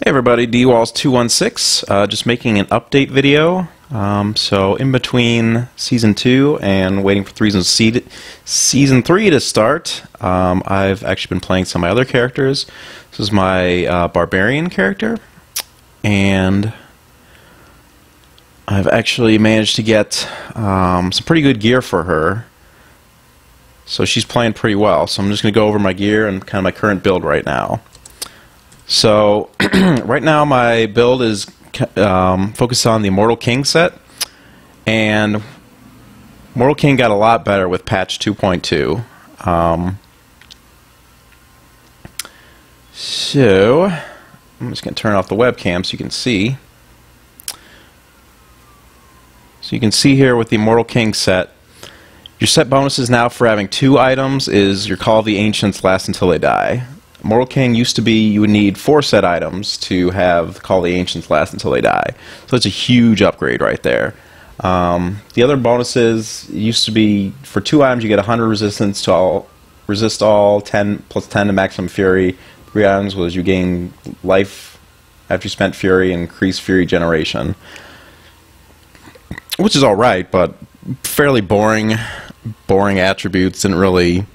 Hey everybody, DWalls216, just making an update video. So in between Season 2 and waiting for Season 3 to start, I've actually been playing some of my other characters. This is my Barbarian character, and I've actually managed to get some pretty good gear for her. So she's playing pretty well, so I'm just going to go over my gear and kind of my current build right now. So, right now my build is focused on the Immortal King set, and Immortal King got a lot better with patch 2.2. So, I'm just going to turn off the webcam so you can see. So you can see here with the Immortal King set, your set bonuses now for having 2 items is your Call of the Ancients lasts until they die. Immortal King used to be you would need 4 set items to have Call of the Ancients last until they die. So it's a huge upgrade right there. The other bonuses used to be for 2 items you get 100 resistance to resist all, 10 plus 10 to maximum fury. 3 items was you gain life after you spent fury and increase fury generation. Which is alright, but fairly boring attributes, didn't really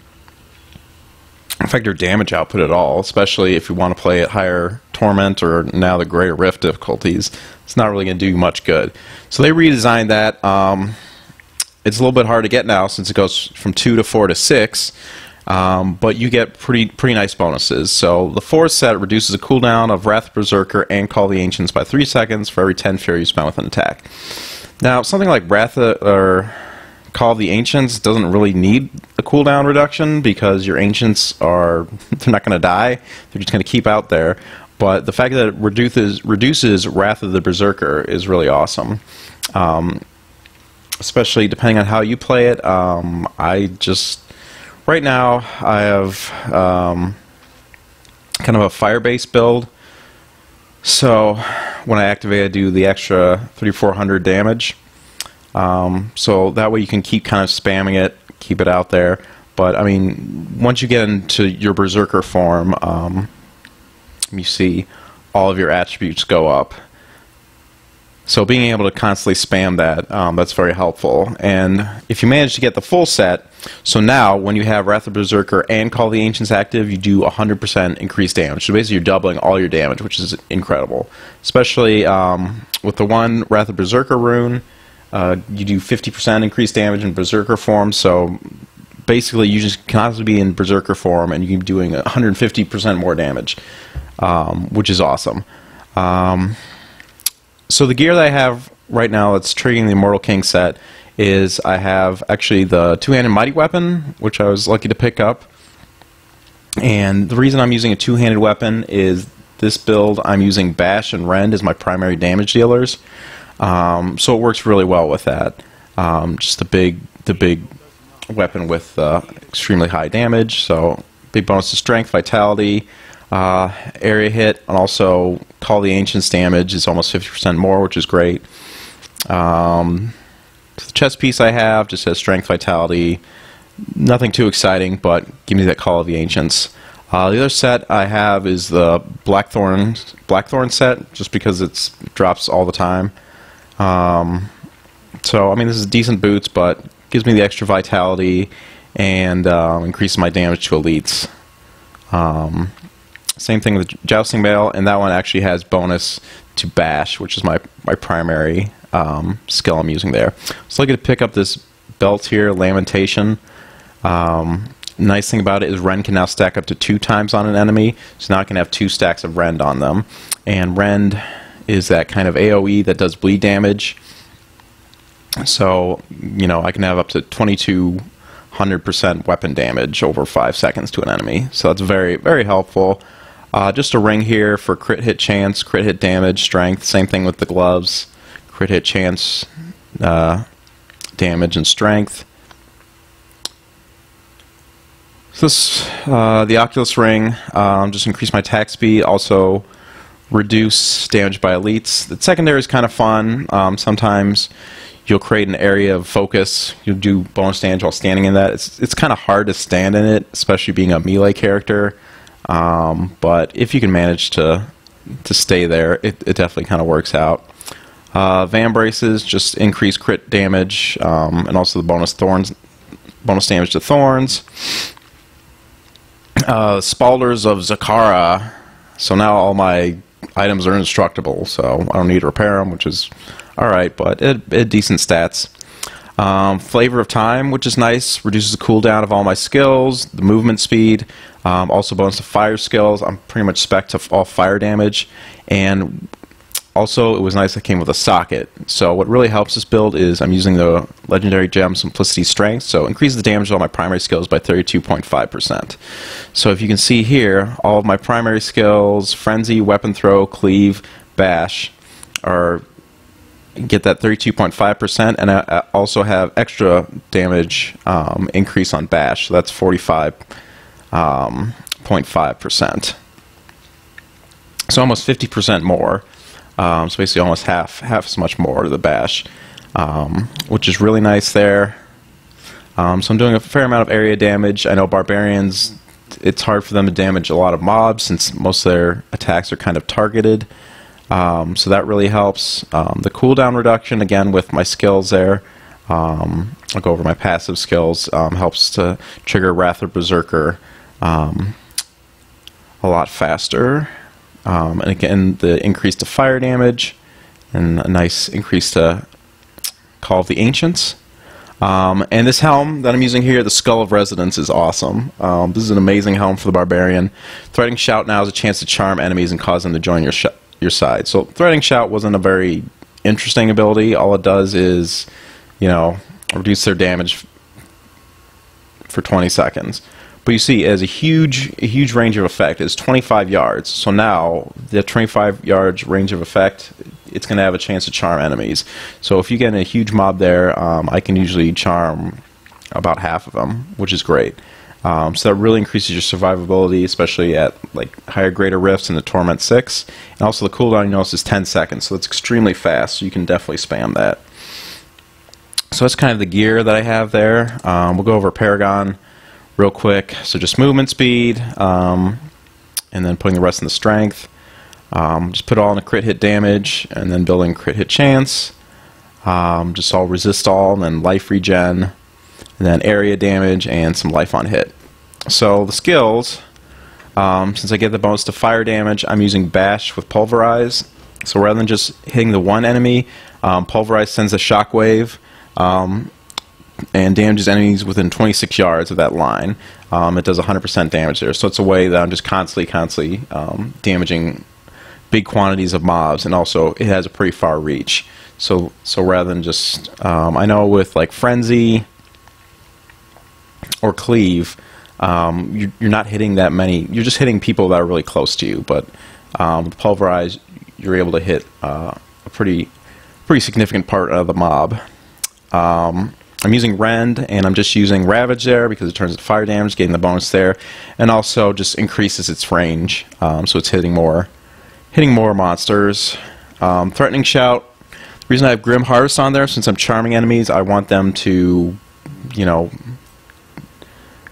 affect your damage output at all, especially if you want to play at higher Torment or now the Greater Rift difficulties. It's not really going to do much good. So they redesigned that. It's a little bit hard to get now since it goes from 2 to 4 to 6, but you get pretty nice bonuses. So the 4th set reduces the cooldown of Wrath Berserker and Call of the Ancients by 3 seconds for every 10 fury you spend with an attack. Now something like Wrath or Call of the Ancients doesn't really need a cooldown reduction because your Ancients they're not going to die. They're just going to keep out there. But the fact that it reduces Wrath of the Berserker is really awesome. Especially depending on how you play it. Right now I have kind of a fire-based build. So when I activate I do the extra 3400 damage. So that way you can keep kind of spamming it, keep it out there. But I mean, once you get into your Berserker form, you see all of your attributes go up. So being able to constantly spam that, that's very helpful. And if you manage to get the full set, so now when you have Wrath of Berserker and Call of the Ancients active, you do 100% increased damage. So basically you're doubling all your damage, which is incredible. Especially with the one Wrath of Berserker rune. You do 50% increased damage in Berserker form, so basically you just constantly be in Berserker form and you can be doing 150% more damage, which is awesome. So the gear that I have right now that's triggering the Immortal King set is I have actually the 2-handed mighty weapon, which I was lucky to pick up. And the reason I'm using a 2-handed weapon is this build I'm using Bash and Rend as my primary damage dealers. So it works really well with that. Just the big weapon with extremely high damage. So big bonus to strength, vitality, area hit, and also Call of the Ancients damage is almost 50% more, which is great. The chest piece I have just has strength, vitality. Nothing too exciting, but give me that Call of the Ancients. The other set I have is the Blackthorn set, just because it drops all the time. So I mean, this is decent boots, but gives me the extra vitality and increases my damage to elites. Same thing with Jousting Mail, and that one actually has bonus to Bash, which is my primary skill I'm using there. So I'm going to pick up this belt here, Lamentation. Nice thing about it is Rend can now stack up to 2 times on an enemy, so now I can have 2 stacks of Rend on them. And Rend is that kind of AoE that does bleed damage. So, you know, I can have up to 2200% weapon damage over 5 seconds to an enemy. So that's very, very helpful. Just a ring here for crit hit chance, crit hit damage, strength. Same thing with the gloves. Crit hit chance, damage, and strength. So this, the Oculus ring, just increase my attack speed, also reduce damage by elites. The secondary is kind of fun. Sometimes you'll create an area of focus. You'll do bonus damage while standing in that. It's kind of hard to stand in it, especially being a melee character. But if you can manage to to stay there, it definitely kind of works out. Van braces just increase crit damage, and also the bonus damage to thorns. Spalders of Zakara. So now all my items are indestructible, so I don't need to repair them, which is alright, but it decent stats. Flavor of Time, which is nice, reduces the cooldown of all my skills, the movement speed, also bonus to fire skills. I'm pretty much spec to all fire damage, and also it was nice that it came with a socket. So what really helps this build is I'm using the legendary gem Simplicity Strength, so increases the damage of all my primary skills by 32.5%. So if you can see here, all of my primary skills, Frenzy, Weapon Throw, Cleave, Bash, get that 32.5%, and I also have extra damage increase on Bash, so that's 45.5%. So almost 50% more. So basically almost half as much more to the Bash, which is really nice there. So I'm doing a fair amount of area damage. I know Barbarians, it's hard for them to damage a lot of mobs since most of their attacks are kind of targeted. So that really helps. The cooldown reduction, again, with my skills there. I'll go over my passive skills. Helps to trigger Wrath of Berserker a lot faster. And again, the increase to fire damage, and a nice increase to Call of the Ancients. And this helm that I'm using here, the Skull of Resonance, is awesome. This is an amazing helm for the Barbarian. Threatening Shout now has a chance to charm enemies and cause them to join your side. So Threatening Shout wasn't a very interesting ability. All it does is, you know, reduce their damage for 20 seconds. But you see, it has a huge range of effect. It's 25 yards. So now, the 25 yards range of effect, it's going to have a chance to charm enemies. So if you get in a huge mob there, I can usually charm about half of them, which is great. So that really increases your survivability, especially at like higher greater rifts in the Torment 6. And also the cooldown, you notice, is 10 seconds, so it's extremely fast, so you can definitely spam that. So that's kind of the gear that I have there. We'll go over Paragon real quick. So just movement speed, and then putting the rest in the strength. Just put it all in a crit hit damage, and then building crit hit chance. Just all resist all, and then life regen, and then area damage, and some life on hit. So the skills, since I get the bonus to fire damage, I'm using Bash with Pulverize. So rather than just hitting the one enemy, Pulverize sends a shockwave, and damages enemies within 26 yards of that line. It does 100% damage there. So it's a way that I'm just constantly damaging big quantities of mobs, and also it has a pretty far reach. So rather than just, I know with like Frenzy or Cleave, you're not hitting that many. You're just hitting people that are really close to you. But with Pulverize, you're able to hit a pretty significant part of the mob. I'm using Rend, and I'm just using Ravage there because it turns into fire damage, getting the bonus there, and also just increases its range, so it's hitting more monsters. Threatening Shout. The reason I have Grim Harvest on there, since I'm charming enemies, I want them to, you know,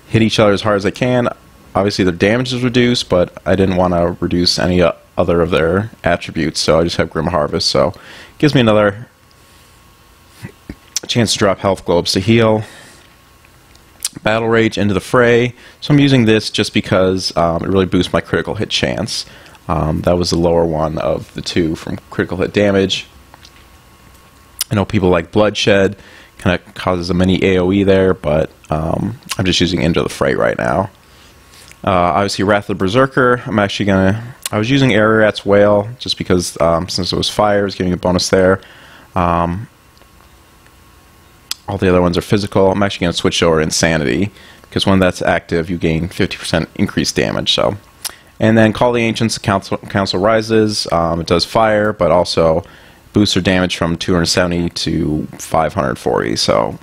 hit each other as hard as I can. Obviously their damage is reduced, but I didn't want to reduce any other of their attributes, so I just have Grim Harvest. So it gives me another chance to drop health globes to heal. Battle Rage, Into the Fray. So I'm using this just because it really boosts my critical hit chance. That was the lower one of the two from critical hit damage. I know people like Bloodshed, kind of causes a mini AoE there, but I'm just using Into the Fray right now. Obviously Wrath of the Berserker, I was using Ararat's Wail just because since it was fire, it was giving a bonus there. All the other ones are physical. I'm actually going to switch over to Insanity, because when that's active, you gain 50% increased damage. So, and then Call the Ancients, Council Rises. It does fire, but also boosts their damage from 270 to 540. So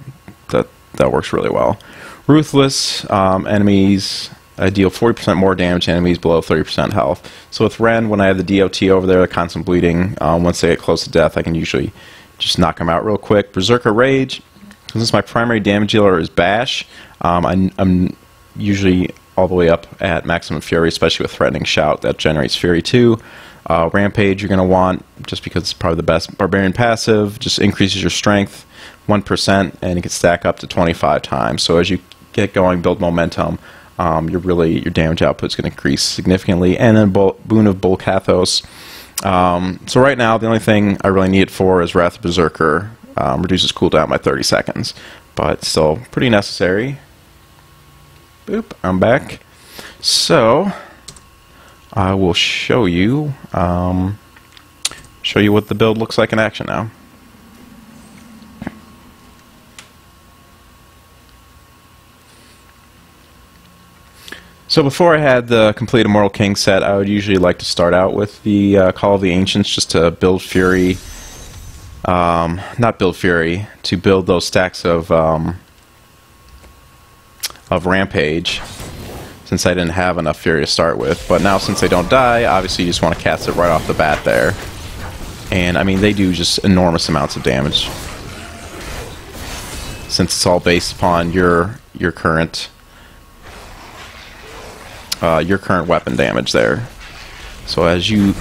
that works really well. Ruthless, enemies, I deal 40% more damage to enemies below 30% health. So with Ren, when I have the DOT over there, the constant bleeding, once they get close to death, I can usually just knock them out real quick. Berserker Rage. Since my primary damage dealer is Bash, I'm usually all the way up at maximum fury, especially with Threatening Shout. That generates fury too. Rampage you're going to want, just because it's probably the best. Barbarian passive just increases your strength 1%, and you can stack up to 25 times. So as you get going, build momentum, your damage output is going to increase significantly. And then Boon of Bull Kathos. So right now, the only thing I really need it for is Wrath of Berserker. Reduces cooldown by 30 seconds, but still pretty necessary. Boop, I'm back. So I will show you what the build looks like in action now. So before I had the complete Immortal King set, I would usually like to start out with the Call of the Ancients, just to build Fury. Not build Fury, to build those stacks of Rampage, since I didn't have enough Fury to start with. But now, since they don't die, obviously you just want to cast it right off the bat there. And I mean, they do just enormous amounts of damage, since it's all based upon your current weapon damage there. So as you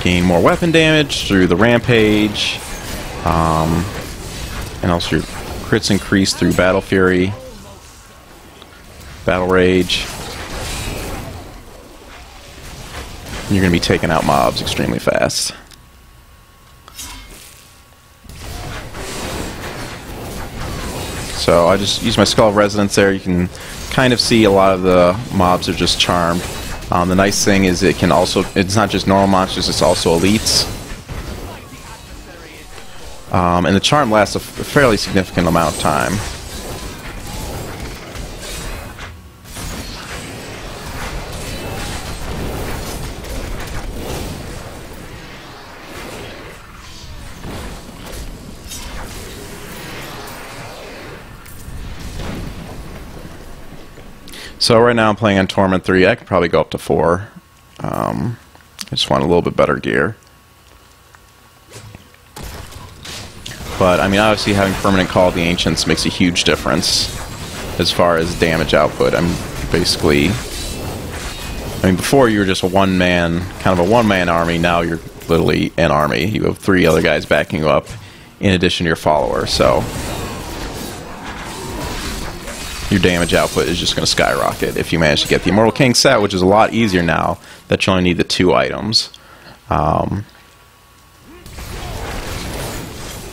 gain more weapon damage through the Rampage, and also your crits increase through Battle Fury, Battle Rage. You're going to be taking out mobs extremely fast. So I just use my Skull of Resonance there. You can kind of see a lot of the mobs are just charmed. The nice thing is it's not just normal monsters, it's also elites. And the charm lasts a fairly significant amount of time. So right now I'm playing on Torment 3. I could probably go up to 4. I just want a little bit better gear. But I mean, obviously having permanent Call of the Ancients makes a huge difference as far as damage output. Basically, before you were just a one-man army. Now you're literally an army. You have 3 other guys backing you up, in addition to your follower. So your damage output is just going to skyrocket if you manage to get the Immortal King set, which is a lot easier now that you only need the 2 items to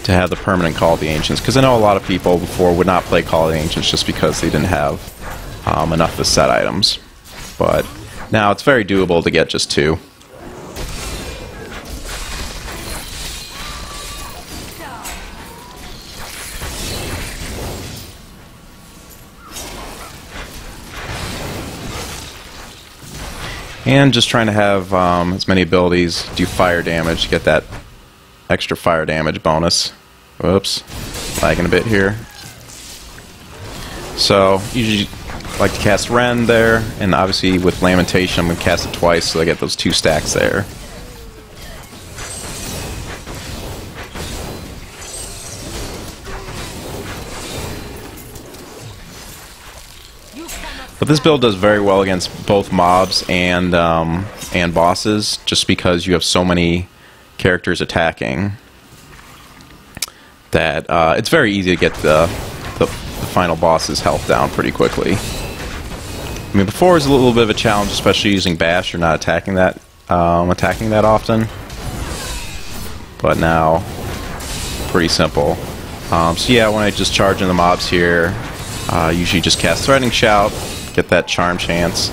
have the permanent Call of the Ancients. Because I know a lot of people before would not play Call of the Ancients just because they didn't have enough of the set items. But now it's very doable to get just 2. And just trying to have as many abilities, do fire damage to get that extra fire damage bonus. Whoops, lagging a bit here. So usually like to cast Rend there, and obviously with Lamentation I'm going to cast it twice, so I get those 2 stacks there. But this build does very well against both mobs and bosses, just because you have so many characters attacking that it's very easy to get the final boss's health down pretty quickly. I mean, before it was a little bit of a challenge, especially using Bash. You're not attacking that often, but now pretty simple. So yeah, when I just charge in the mobs here, usually just cast Threatening Shout. Get that charm chance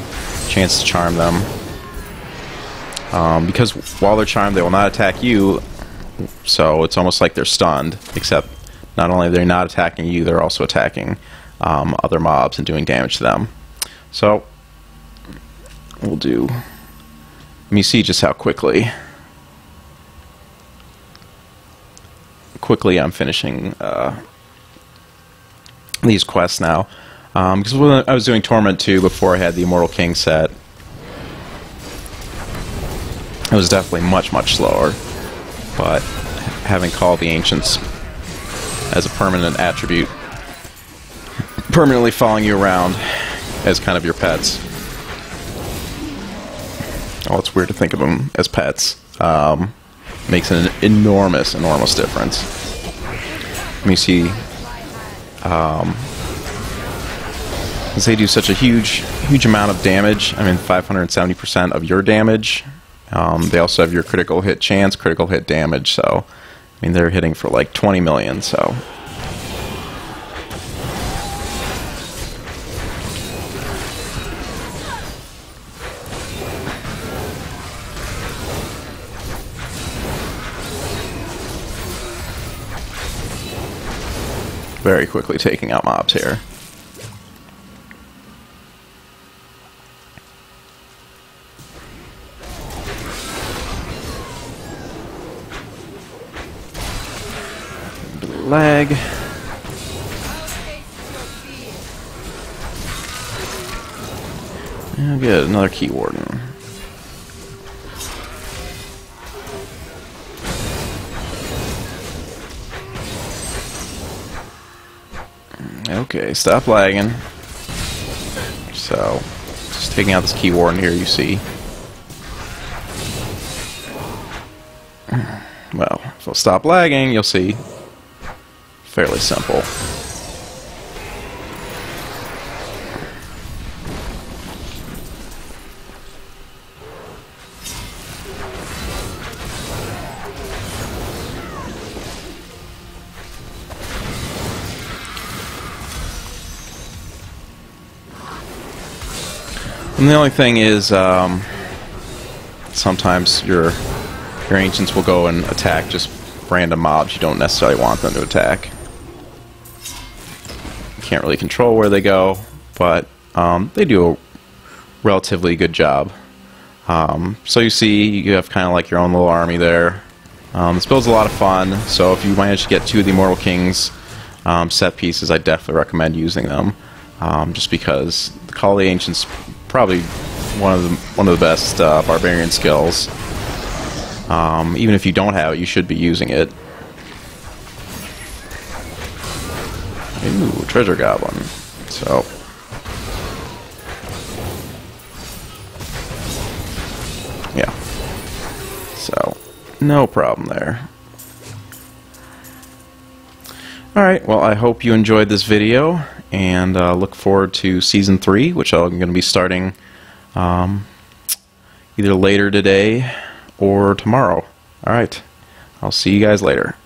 to charm them. Because while they're charmed, they will not attack you, so it's almost like they're stunned, except not only are they not attacking you, they're also attacking other mobs and doing damage to them. So we'll do... Let me see just how quickly I'm finishing these quests now. Because when I was doing Torment 2 before I had the Immortal King set, it was definitely much slower. But having Call of the Ancients as a permanent attribute, permanently following you around, as kind of your pets. Oh, it's weird to think of them as pets. Makes an enormous difference. Let me see. Since they do such a huge amount of damage, I mean 570% of your damage. They also have your critical hit chance, critical hit damage, so I mean they're hitting for like 20 million, so very quickly taking out mobs here. Lag. And good, another key warden. Okay, stop lagging. So, just taking out this key warden here, you see. Well, if I'll stop lagging, you'll see. Fairly simple. And the only thing is, sometimes your ancients will go and attack just random mobs you don't necessarily want them to attack. You can't really control where they go, but they do a relatively good job. So you see, you have kind of like your own little army there. This build's a lot of fun, so if you manage to get 2 of the Immortal King's set pieces, I definitely recommend using them. Just because the Call of the Ancients probably one of the best Barbarian skills. Even if you don't have it, you should be using it. Ooh, treasure goblin. So. Yeah. So, no problem there. Alright, well, I hope you enjoyed this video, and look forward to Season 3, which I'm going to be starting either later today or tomorrow. Alright, I'll see you guys later.